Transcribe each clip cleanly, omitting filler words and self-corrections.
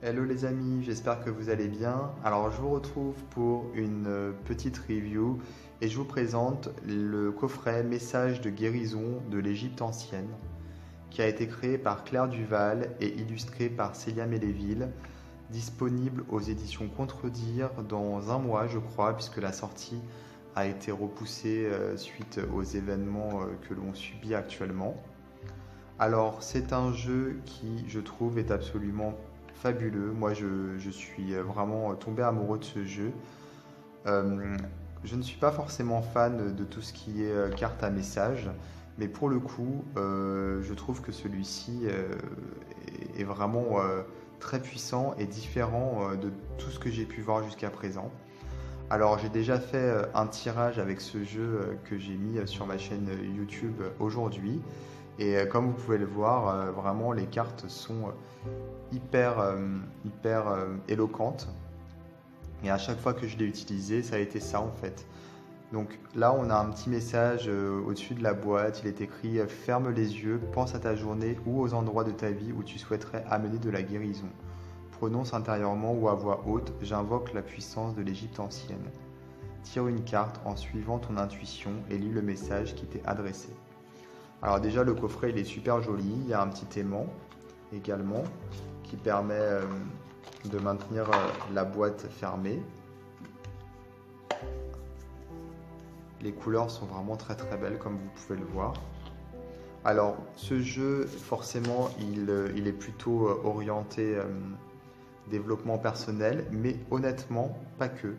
Hello les amis, j'espère que vous allez bien. Alors je vous retrouve pour une petite review et je vous présente le coffret Messages de guérison de l'Égypte ancienne qui a été créé par Claire Duval et illustré par Célia Méléville, disponible aux éditions Contredire dans un mois je crois puisque la sortie a été repoussée suite aux événements que l'on subit actuellement. Alors, c'est un jeu qui, je trouve, est absolument fabuleux. Moi, je suis vraiment tombé amoureux de ce jeu. Euh, je ne suis pas forcément fan de tout ce qui est carte à message, mais pour le coup, je trouve que celui-ci est vraiment très puissant et différent de tout ce que j'ai pu voir jusqu'à présent. Alors, j'ai déjà fait un tirage avec ce jeu que j'ai mis sur ma chaîne YouTube aujourd'hui. Et comme vous pouvez le voir, vraiment les cartes sont hyper éloquentes. Et à chaque fois que je l'ai utilisé, ça a été ça en fait. Donc là, on a un petit message au-dessus de la boîte. Il est écrit ferme les yeux, pense à ta journée ou aux endroits de ta vie où tu souhaiterais amener de la guérison. Prononce intérieurement ou à voix haute, j'invoque la puissance de l'Égypte ancienne. Tire une carte en suivant ton intuition et lis le message qui t'est adressé. Alors déjà le coffret il est super joli, il y a un petit aimant également qui permet de maintenir la boîte fermée. Les couleurs sont vraiment très très belles comme vous pouvez le voir. Alors ce jeu forcément il est plutôt orienté développement personnel, mais honnêtement pas que.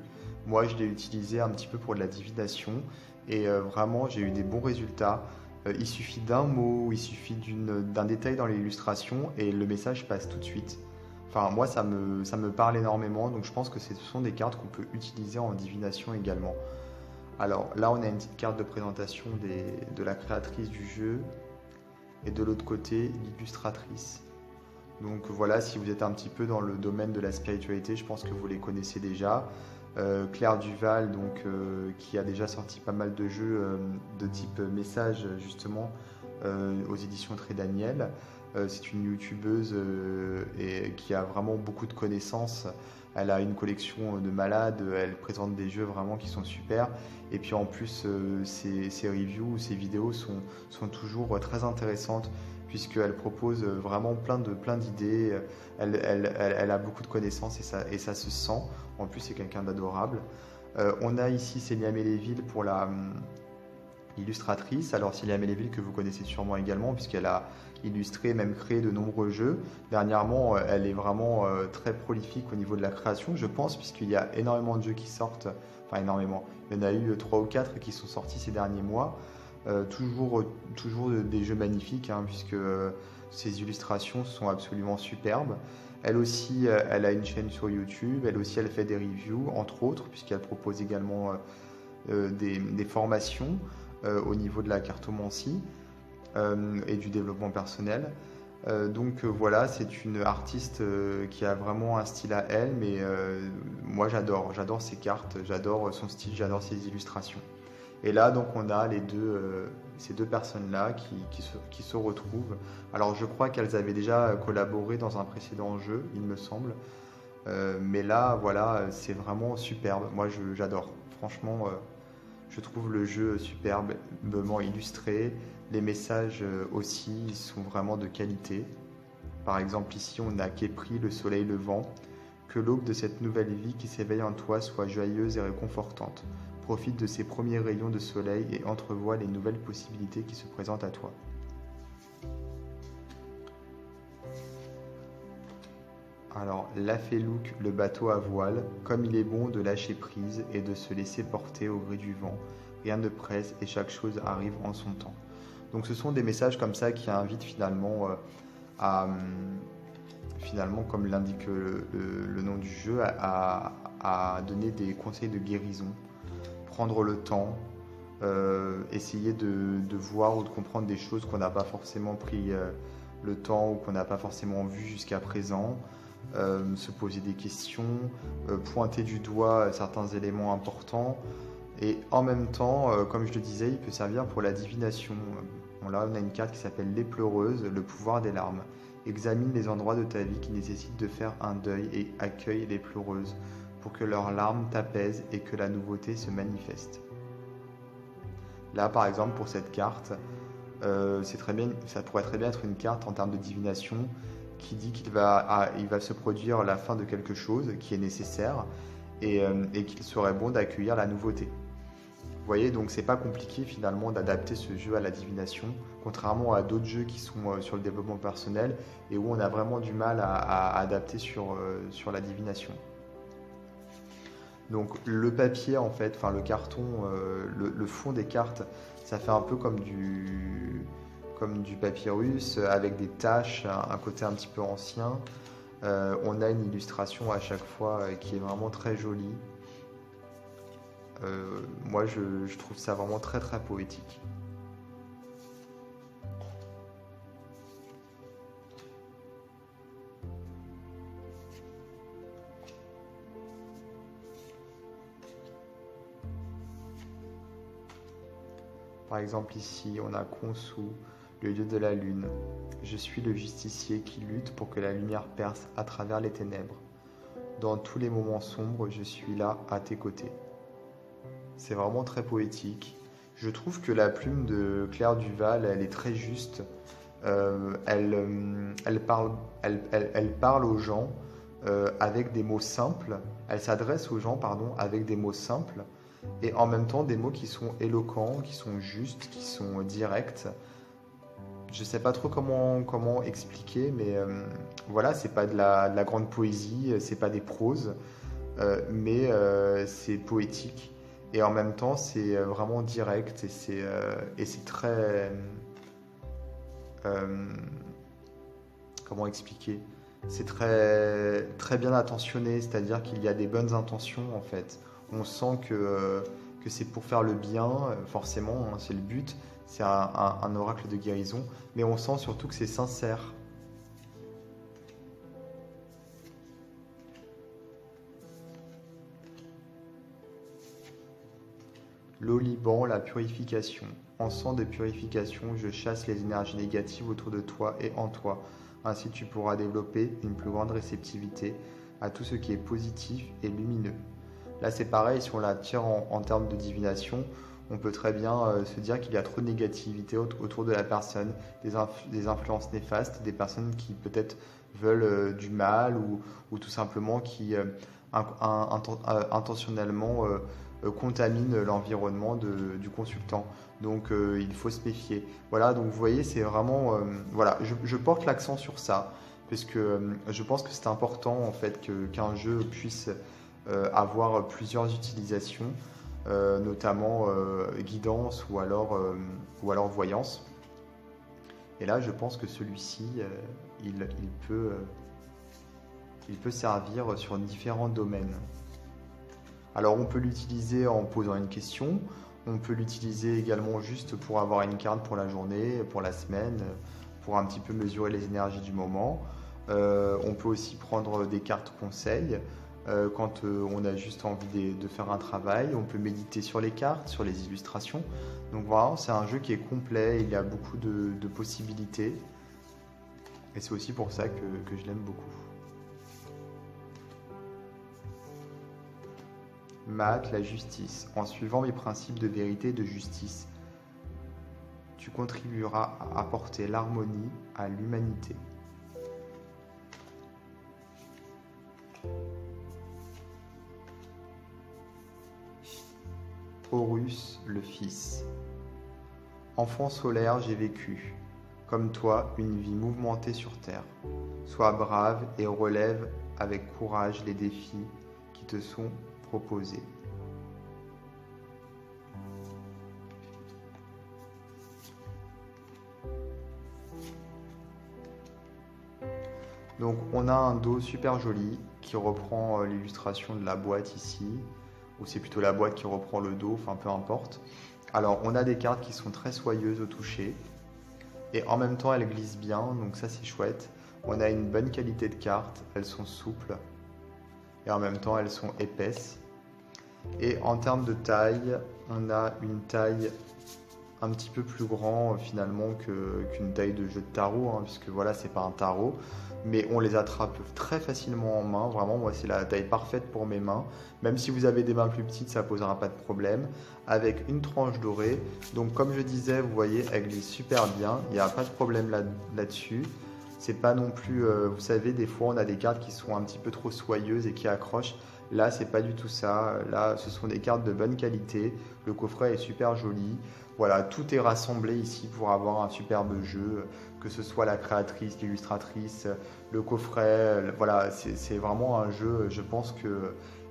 Moi je l'ai utilisé un petit peu pour de la divination et vraiment j'ai eu des bons résultats. Il suffit d'un mot, il suffit d'un détail dans l'illustration et le message passe tout de suite. Enfin, moi, ça me parle énormément, donc je pense que ce sont des cartes qu'on peut utiliser en divination également. Alors là, on a une petite carte de présentation de la créatrice du jeu et de l'autre côté, l'illustratrice. Donc voilà, si vous êtes un petit peu dans le domaine de la spiritualité, je pense que vous les connaissez déjà. Claire Duval, qui a déjà sorti pas mal de jeux de type message, justement, aux éditions Très Daniel. C'est une youtubeuse et qui a vraiment beaucoup de connaissances. Elle a une collection de malades, elle présente des jeux vraiment qui sont super. Et puis en plus, ses reviews, ses vidéos sont toujours très intéressantes puisqu'elle propose vraiment plein d'idées. Elle a beaucoup de connaissances et ça se sent. En plus, c'est quelqu'un d'adorable. On a ici Célia Méléville pour l'illustratrice. Alors Célia Méléville que vous connaissez sûrement également puisqu'elle a illustré et même créé de nombreux jeux. Dernièrement, elle est vraiment très prolifique au niveau de la création, je pense, puisqu'il y a énormément de jeux qui sortent. Enfin, énormément. Il y en a eu 3 ou 4 qui sont sortis ces derniers mois. Toujours des jeux magnifiques, hein, puisque ces illustrations sont absolument superbes. Elle aussi, elle a une chaîne sur YouTube. Elle aussi, elle fait des reviews, entre autres, puisqu'elle propose également des formations au niveau de la cartomancie et du développement personnel. Voilà, c'est une artiste qui a vraiment un style à elle, mais moi j'adore ses cartes, j'adore son style, j'adore ses illustrations. Et là, donc, on a ces deux personnes-là qui se retrouvent. Alors, je crois qu'elles avaient déjà collaboré dans un précédent jeu, il me semble. Mais là, voilà, c'est vraiment superbe. Moi, j'adore. Franchement, je trouve le jeu superbement illustré. Les messages aussi sont vraiment de qualité. Par exemple, ici, on a Képri, le soleil levant. Que l'aube de cette nouvelle vie qui s'éveille en toi soit joyeuse et réconfortante. Profite de ces premiers rayons de soleil et entrevois les nouvelles possibilités qui se présentent à toi. Alors, Lafelouk, le bateau à voile, comme il est bon de lâcher prise et de se laisser porter au gré du vent. Rien ne presse et chaque chose arrive en son temps. Donc ce sont des messages comme ça qui invitent finalement finalement, comme l'indique le nom du jeu, à donner des conseils de guérison, prendre le temps, essayer de voir ou de comprendre des choses qu'on n'a pas forcément pris le temps ou qu'on n'a pas forcément vu jusqu'à présent, se poser des questions, pointer du doigt certains éléments importants. Et en même temps, comme je le disais, il peut servir pour la divination. Bon, là, on a une carte qui s'appelle Les Pleureuses, le pouvoir des larmes. Examine les endroits de ta vie qui nécessitent de faire un deuil et accueille les pleureuses pour que leurs larmes t'apaisent et que la nouveauté se manifeste. Là, par exemple, pour cette carte, c'est très bien, ça pourrait très bien être une carte en termes de divination qui dit il va se produire la fin de quelque chose qui est nécessaire et qu'il serait bon d'accueillir la nouveauté. Vous voyez, donc c'est pas compliqué finalement d'adapter ce jeu à la divination, contrairement à d'autres jeux qui sont sur le développement personnel et où on a vraiment du mal à adapter sur la divination. Donc le papier en fait, enfin le carton, le fond des cartes, ça fait un peu comme du papyrus avec des taches, un côté un petit peu ancien. On a une illustration à chaque fois qui est vraiment très jolie. Moi je trouve ça vraiment très très poétique. Par exemple ici, on a Khonsu, le dieu de la lune. Je suis le justicier qui lutte pour que la lumière perce à travers les ténèbres. Dans tous les moments sombres, je suis là à tes côtés. C'est vraiment très poétique. Je trouve que la plume de Claire Duval, elle est très juste. Elle parle aux gens avec des mots simples. Elle s'adresse aux gens, pardon, avec des mots simples. Et en même temps des mots qui sont éloquents, qui sont justes, qui sont directs. Je ne sais pas trop comment expliquer, mais voilà, c'est pas de la grande poésie, c'est pas des proses, mais c'est poétique. Et en même temps, c'est vraiment direct et c'est très... comment expliquer? C'est très, très bien attentionné, c'est-à-dire qu'il y a des bonnes intentions en fait. On sent que c'est pour faire le bien, forcément, hein, c'est le but, c'est un oracle de guérison, mais on sent surtout que c'est sincère. L'oliban, la purification. Encens de purification, je chasse les énergies négatives autour de toi et en toi. Ainsi tu pourras développer une plus grande réceptivité à tout ce qui est positif et lumineux. Là c'est pareil, si on la tire en termes de divination, on peut très bien se dire qu'il y a trop de négativité autour de la personne, des influences néfastes, des personnes qui peut-être veulent du mal ou tout simplement qui intentionnellement contamine l'environnement du consultant. Donc il faut se méfier. Voilà, donc vous voyez, c'est vraiment... voilà, je porte l'accent sur ça, parce que je pense que c'est important en fait qu'un jeu puisse avoir plusieurs utilisations, notamment guidance ou alors voyance. Et là, je pense que celui-ci, il peut servir sur différents domaines. Alors on peut l'utiliser en posant une question, on peut l'utiliser également juste pour avoir une carte pour la journée, pour la semaine, pour un petit peu mesurer les énergies du moment. On peut aussi prendre des cartes conseils quand on a juste envie de faire un travail. On peut méditer sur les cartes, sur les illustrations. Donc voilà, c'est un jeu qui est complet, il y a beaucoup de possibilités. Et c'est aussi pour ça que je l'aime beaucoup. Maat, la justice. En suivant mes principes de vérité et de justice, tu contribueras à apporter l'harmonie à l'humanité. Horus, le Fils. Enfant solaire, j'ai vécu, comme toi, une vie mouvementée sur terre. Sois brave et relève avec courage les défis qui te sont proposés. Donc on a un dos super joli qui reprend l'illustration de la boîte ici, ou c'est plutôt la boîte qui reprend le dos, enfin peu importe. Alors on a des cartes qui sont très soyeuses au toucher, et en même temps elles glissent bien, donc ça c'est chouette. On a une bonne qualité de cartes, elles sont souples, et en même temps elles sont épaisses. Et en termes de taille, on a une taille un petit peu plus grand finalement qu'une taille de jeu de tarot, hein, puisque voilà, c'est pas un tarot. Mais on les attrape très facilement en main. Vraiment, moi, c'est la taille parfaite pour mes mains. Même si vous avez des mains plus petites, ça posera pas de problème. Avec une tranche dorée. Donc, comme je disais, vous voyez, elle glisse super bien. Il n'y a pas de problème là-dessus. C'est pas non plus, vous savez, des fois, on a des cartes qui sont un petit peu trop soyeuses et qui accrochent. Là, c'est pas du tout ça. Là, ce sont des cartes de bonne qualité. Le coffret est super joli. Voilà, tout est rassemblé ici pour avoir un superbe jeu, que ce soit la créatrice, l'illustratrice, le coffret. Voilà, c'est vraiment un jeu, je pense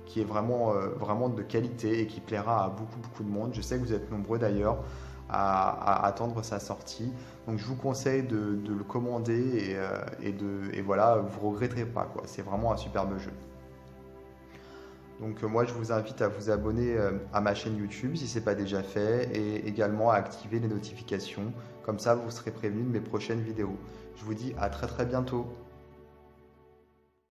qui est vraiment de qualité et qui plaira à beaucoup de monde. Je sais que vous êtes nombreux d'ailleurs à attendre sa sortie. Donc je vous conseille de le commander et voilà, vous ne regretterez pas, quoi. C'est vraiment un superbe jeu. Donc moi je vous invite à vous abonner à ma chaîne YouTube si ce n'est pas déjà fait et également à activer les notifications. Comme ça vous serez prévenu de mes prochaines vidéos. Je vous dis à très bientôt.